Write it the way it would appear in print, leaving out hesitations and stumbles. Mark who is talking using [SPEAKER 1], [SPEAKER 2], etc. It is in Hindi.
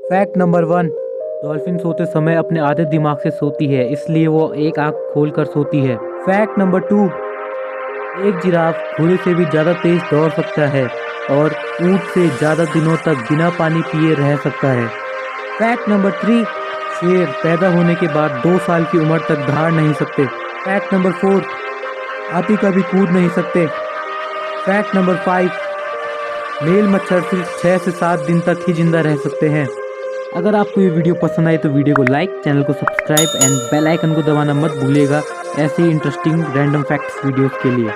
[SPEAKER 1] Fact number 1। डॉल्फिन सोते समय अपने आधे दिमाग से सोती है, इसलिए वो एक आंख खोलकर सोती है। Fact number 2। एक जिराफ घोड़े से भी ज़्यादा तेज दौड़ सकता है और ऊंट से ज़्यादा दिनों तक बिना पानी पिए रह सकता है। Fact number 3। शेर पैदा होने के बाद 2 साल की उम्र तक दहाड़ नहीं सकते। Fact number 4। हाथी कभी कूद नहीं सकते। Fact number 5। मेल मच्छर सिर्फ 6 से 7 दिन तक ही जिंदा रह सकते हैं। अगर आपको ये वीडियो पसंद आए तो वीडियो को लाइक, चैनल को सब्सक्राइब एंड बेल आइकन को दबाना मत भूलिएगा ऐसे ही इंटरेस्टिंग रैंडम फैक्ट्स वीडियोस के लिए।